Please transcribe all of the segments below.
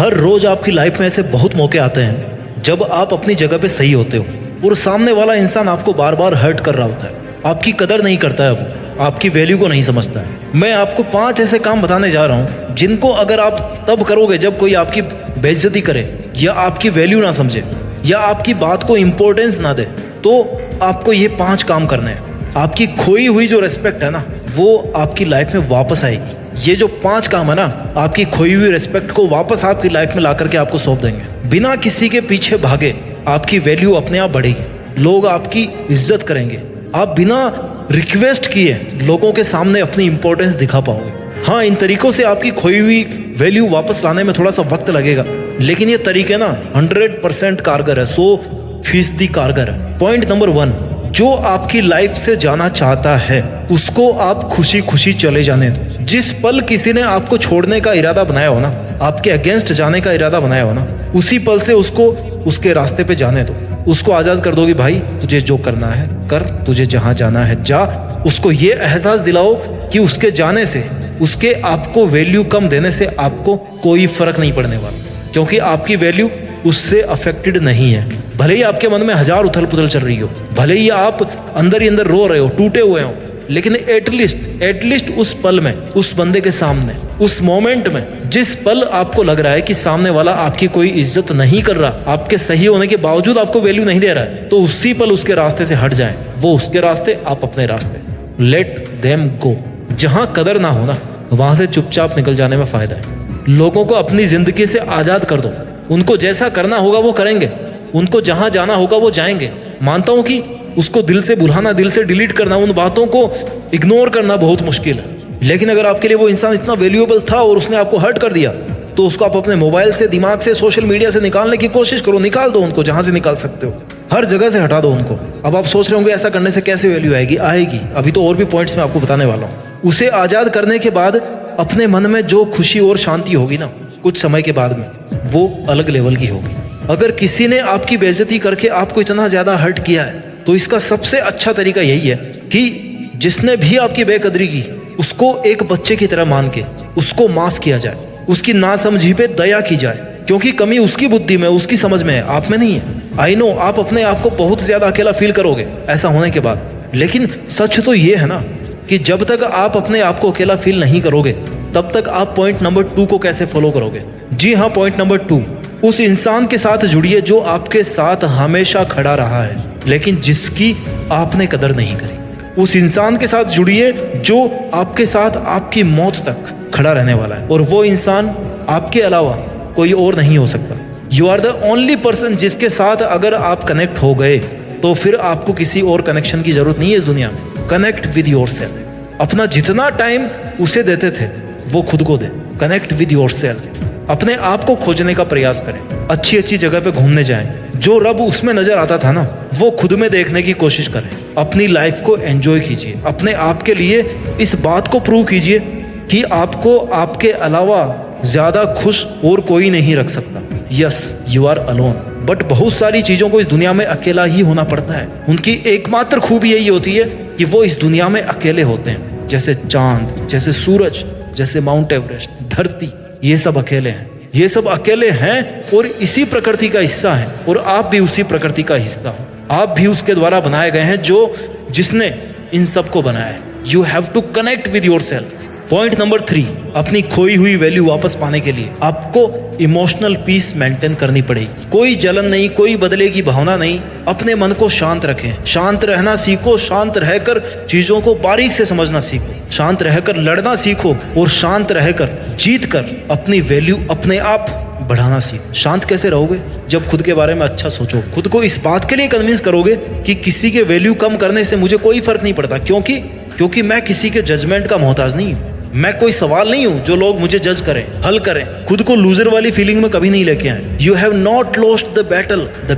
हर रोज आपकी लाइफ में ऐसे बहुत मौके आते हैं जब आप अपनी जगह पे सही होते हो और सामने वाला इंसान आपको बार बार हर्ट कर रहा होता है, आपकी कदर नहीं करता है, वो आपकी वैल्यू को नहीं समझता है। मैं आपको 5 ऐसे काम बताने जा रहा हूँ जिनको अगर आप तब करोगे जब कोई आपकी बेइज्जती करे या आपकी वैल्यू ना समझे या आपकी बात को इम्पोर्टेंस ना दे, तो आपको ये 5 काम करने हैं। आपकी खोई हुई जो रिस्पेक्ट है ना, वो आपकी लाइफ में वापस आएगी। ये जो 5 काम है ना, आपकी खोई हुई रिस्पेक्ट को वापस आपकी लाइफ में ला करके आपको सौंप देंगे। बिना किसी के पीछे भागे आपकी वैल्यू अपने आप बढ़ेगी, लोग आपकी इज्जत करेंगे। आप बिना रिक्वेस्ट किए लोगों के सामने अपनी इंपॉर्टेंस दिखा पाओगे। हाँ, इन तरीकों से आपकी खोई हुई वैल्यू वापस लाने में थोड़ा सा वक्त लगेगा, लेकिन ये तरीके ना 100% कारगर है, 100% कारगर है। पॉइंट नंबर 1, जो आपकी लाइफ से जाना चाहता है उसको आप खुशी खुशी चले जाने दो। जिस पल किसी ने आपको छोड़ने का इरादा बनाया हो ना, आपके अगेंस्ट जाने का इरादा बनाया हो ना, उसी पल से उसको उसके रास्ते पे जाने दो। उसको आज़ाद कर दो कि भाई तुझे जो करना है कर, तुझे जहाँ जाना है जा। उसको ये एहसास दिलाओ कि उसके जाने से, उसके आपको वैल्यू कम देने से आपको कोई फर्क नहीं पड़ने वाला, क्योंकि आपकी वैल्यू उससे अफेक्टेड नहीं है। भले ही आपके मन में 1000 उथल पुथल चल रही हो, भले ही आप अंदर ही अंदर रो रहे हो, टूटे हुए हो, लेकिन एटलीस्ट उस पल में, उस बंदे के सामने, उस मोमेंट में, जिस पल आपको लग रहा है कि सामने वाला आपकी कोई इज्जत नहीं कर रहा, आपके सही होने के बावजूद आपको वैल्यू नहीं दे रहा है, तो उसी पल उसके रास्ते से हट जाएं। वो उसके रास्ते, आप अपने रास्ते। Let them go. जहां कदर ना हो ना, वहां से चुपचाप निकल जाने में फायदा है। लोगों को अपनी जिंदगी से आजाद कर दो। उनको जैसा करना होगा वो करेंगे, उनको जहां जाना होगा वो जाएंगे। मानता हूं कि उसको दिल से भुलाना, दिल से डिलीट करना, उन बातों को इग्नोर करना बहुत मुश्किल है, लेकिन अगर आपके लिए वो इंसान इतना वैल्यूएबल था और उसने आपको हर्ट कर दिया, तो उसको आप अपने मोबाइल से, दिमाग से, सोशल मीडिया से निकालने की कोशिश करो। निकाल दो उनको, जहां से निकाल सकते हो, हर जगह से हटा दो उनको। अब आप सोच रहे होंगे ऐसा करने से कैसे वैल्यू आएगी? आएगी। अभी तो और भी पॉइंट्स मैं आपको बताने वाला हूँ। उसे आजाद करने के बाद अपने मन में जो खुशी और शांति होगी ना, कुछ समय के बाद में, वो अलग लेवल की होगी। अगर किसी ने आपकी बेइज्जती करके आपको इतना ज्यादा हर्ट किया है, तो इसका सबसे अच्छा तरीका यही है कि जिसने भी आपकी बेकदरी की, उसको एक बच्चे की तरह मान के उसको माफ किया जाए, उसकी नासमझी पे दया की जाए, क्योंकि कमी उसकी बुद्धि में, उसकी समझ में है, आप में नहीं है। आई नो आप अपने आप को बहुत ज्यादा अकेला फील करोगे ऐसा होने के बाद, लेकिन सच तो ये है ना कि जब तक आप अपने आप को अकेला फील नहीं करोगे, तब तक आप पॉइंट नंबर 2 को कैसे फॉलो करोगे? जी हाँ, पॉइंट नंबर 2, उस इंसान के साथ जुड़िए जो आपके साथ हमेशा खड़ा रहा है, लेकिन जिसकी आपने कदर नहीं करी। उस इंसान के साथ जुड़िए जो आपके साथ आपकी मौत तक खड़ा रहने वाला है, और वो इंसान आपके अलावा कोई और नहीं हो सकता। You are the only person जिसके साथ अगर आप कनेक्ट हो गए, तो फिर आपको किसी और कनेक्शन की जरूरत नहीं है इस दुनिया में। Connect with yourself. अपना जितना टाइम उसे देते थे वो खुद को दे। Connect with yourself. अपने आप को खोजने का प्रयास करें, अच्छी अच्छी जगह पे घूमने जाएं, जो रब उसमें नजर आता था ना, वो खुद में देखने की कोशिश करें। अपनी लाइफ को एंजॉय कीजिए, अपने आप के लिए इस बात को प्रूव कीजिए कि आपको आपके अलावा ज्यादा खुश और कोई नहीं रख सकता। Yes, you are alone, but बहुत सारी चीजों को इस दुनिया में अकेला ही होना पड़ता है। उनकी एकमात्र खूबी यही होती है कि वो इस दुनिया में अकेले होते हैं, जैसे चांद, जैसे सूरज, जैसे माउंट एवरेस्ट, धरती, ये सब अकेले हैं। ये सब अकेले हैं और इसी प्रकृति का हिस्सा है, और आप भी उसी प्रकृति का हिस्सा हो। आप भी उसके द्वारा बनाए गए हैं, जिसने इन सब को बनाया है। You have to connect with yourself. Point number 3, अपनी खोई हुई वैल्यू वापस पाने के लिए आपको इमोशनल पीस मेंटेन करनी पड़ेगी। कोई जलन नहीं, कोई बदले की भावना नहीं। अपने मन को शांत रखें, शांत रहना सीखो, शांत रहकर चीजों को बारीक से समझना सीखो, शांत रहकर लड़ना सीखो, और शांत रहकर जीत कर अपनी वैल्यू अपने आप बढ़ाना सीखो। शांत कैसे रहोगे? जब खुद के बारे में अच्छा सोचो, खुद को इस बात के लिए कन्विंस करोगे कि किसी के वैल्यू कम करने से मुझे कोई फर्क नहीं पड़ता, क्योंकि मैं किसी के जजमेंट का मोहताज नहीं हूँ। मैं कोई सवाल नहीं हूं जो लोग मुझे जज करें, हल करें। खुद को लूजर वाली फीलिंग में कभी नहीं लेके आए। You have not lost the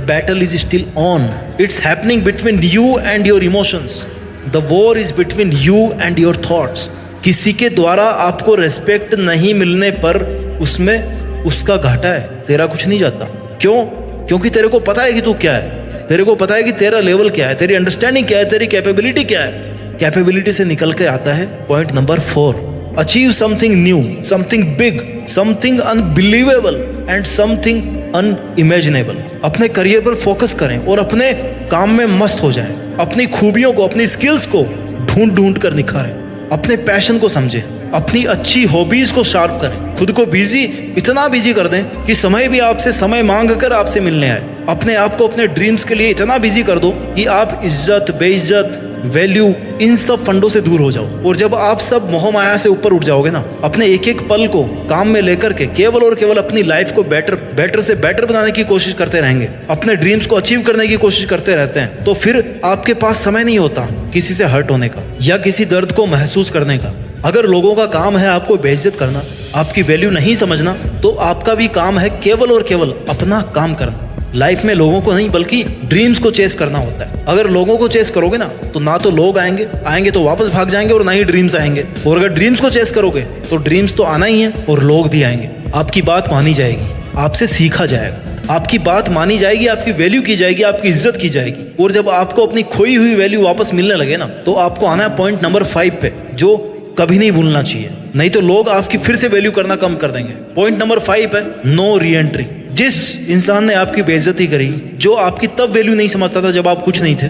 battle is still on. It's happening between you and your emotions. The war is between you and your thoughts. किसी के द्वारा आपको रेस्पेक्ट नहीं मिलने पर उसमें उसका घाटा है, तेरा कुछ नहीं जाता। क्यों? क्योंकि तेरे को पता है कि तू क्या है, तेरे को पता है कि तेरा लेवल क्या है, तेरी अंडरस्टैंडिंग क्या है, तेरी कैपेबिलिटी क्या है। कैपेबिलिटी से निकल के आता है point number 4, achieve something new, something big something unbelievable and something unimaginable. अपने करियर पर फोकस करें और अपने काम में मस्त हो जाएं। अपनी खूबियों को, अपनी स्किल्स को ढूंढ ढूंढ कर निखारें। अपने पैशन को समझें, अपनी अच्छी हॉबीज को शार्प करें। खुद को बिजी, इतना बिजी कर दें कि समय भी आपसे समय मांग कर आपसे मिलने आए। अपने आप को अपने ड्रीम्स के लिए इतना बिजी कर दो कि आप इज्जत, बेइज्जत, वैल्यू, इन सब फंडों से दूर हो जाओ। और जब आप सब मोह माया से ऊपर उठ जाओगे ना, अपने एक एक पल को काम में लेकर के केवल और केवल अपनी लाइफ को बेटर से बेटर बनाने की कोशिश करते रहेंगे, अपने ड्रीम्स को अचीव करने की कोशिश करते रहते हैं, तो फिर आपके पास समय नहीं होता किसी से हर्ट होने का या किसी दर्द को महसूस करने का। अगर लोगों का काम है आपको बेइज्जत करना, आपकी वैल्यू नहीं समझना, तो आपका भी काम है केवल और केवल अपना काम करना। लाइफ में लोगों को नहीं बल्कि ड्रीम्स को चेस करना होता है। अगर लोगों को चेस करोगे ना, तो ना तो लोग आएंगे तो वापस भाग जाएंगे, और ना ही ड्रीम्स आएंगे। और अगर ड्रीम्स को चेस करोगे तो ड्रीम्स तो आना ही है और लोग भी आएंगे। आपकी बात मानी जाएगी, आपसे सीखा जाएगा, आपकी बात मानी जाएगी, आपकी वैल्यू की जाएगी, आपकी इज्जत की जाएगी। और जब आपको अपनी खोई हुई वैल्यू वापस मिलने लगे ना, तो आपको आना है पॉइंट नंबर 5 पे, जो कभी नहीं भूलना चाहिए, नहीं तो लोग आपकी फिर से वैल्यू करना कम कर देंगे। पॉइंट नंबर 5 है नो री एंट्री। जिस इंसान ने आपकी बेइज्जती करी, जो आपकी तब वैल्यू नहीं समझता था जब आप कुछ नहीं थे,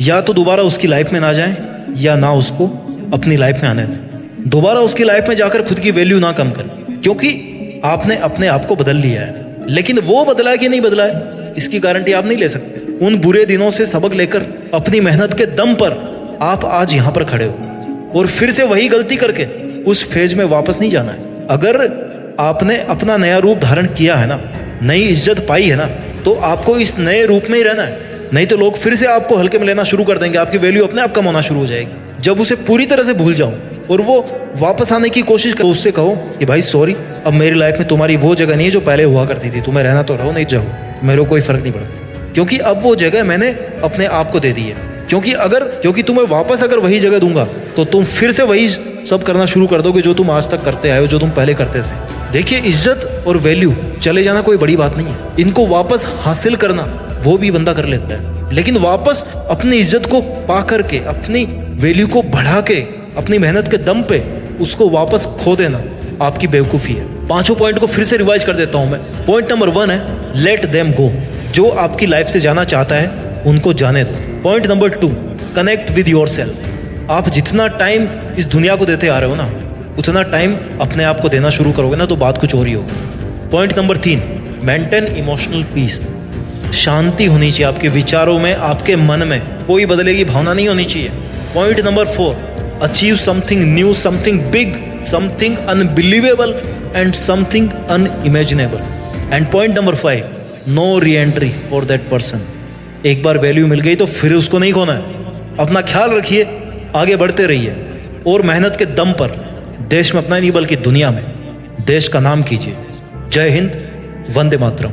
या तो दोबारा उसकी लाइफ में ना जाएं या ना उसको अपनी लाइफ में आने दें। दोबारा उसकी लाइफ में जाकर खुद की वैल्यू ना कम करें, क्योंकि आपने अपने आप को बदल लिया है। लेकिन वो बदला है कि नहीं बदला है, इसकी गारंटी आप नहीं ले सकते। उन बुरे दिनों से सबक लेकर अपनी मेहनत के दम पर आप आज यहाँ पर खड़े हो, और फिर से वही गलती करके उस फेज में वापस नहीं जाना है। अगर आपने अपना नया रूप धारण किया है ना, नई इज्जत पाई है ना, तो आपको इस नए रूप में ही रहना है। नहीं तो लोग फिर से आपको हल्के में लेना शुरू कर देंगे, आपकी वैल्यू अपने आप कम होना शुरू हो जाएगी। जब उसे पूरी तरह से भूल जाओ और वो वापस आने की कोशिश करो, उससे कहो कि भाई सॉरी, अब मेरी लाइफ में तुम्हारी वो जगह नहीं है जो पहले हुआ करती थी। तुम्हें रहना तो रहो, नहीं जाओ, मेरे को कोई फर्क नहीं पड़ता, क्योंकि अब वो जगह मैंने अपने आप को दे दी है। क्योंकि तुम्हें वापस अगर वही जगह दूंगा तो तुम फिर से वही सब करना शुरू कर दोगे जो तुम आज तक करते आए हो, जो तुम पहले करते थे। देखिए, इज्जत और वैल्यू चले जाना कोई बड़ी बात नहीं है। इनको वापस हासिल करना वो भी बंदा कर लेता है, लेकिन वापस अपनी इज्जत को पा करके, अपनी वैल्यू को बढ़ा के, अपनी मेहनत के दम पे उसको वापस खो देना आपकी बेवकूफ़ी है। 5 पॉइंट को फिर से रिवाइज कर देता हूं मैं। पॉइंट नंबर 1 है लेट देम गो। जो आपकी लाइफ से जाना चाहता है उनको जाने दो। Point number 2, connect with yourself. आप जितना टाइम इस दुनिया को देते आ रहे हो ना, उतना टाइम अपने आप को देना शुरू करोगे ना, तो बात कुछ और ही होगी। Point number 3, maintain emotional peace. शांति होनी चाहिए आपके विचारों में, आपके मन में कोई बदले की भावना नहीं होनी चाहिए। Point number 4, achieve something new, something big, something unbelievable and something unimaginable. And point number 5, no re-entry for that person. एक बार वैल्यू मिल गई तो फिर उसको नहीं खोना है। अपना ख्याल रखिए, आगे बढ़ते रहिए, और मेहनत के दम पर देश में अपना नहीं बल्कि दुनिया में देश का नाम कीजिए। जय हिंद, वंदे मातरम।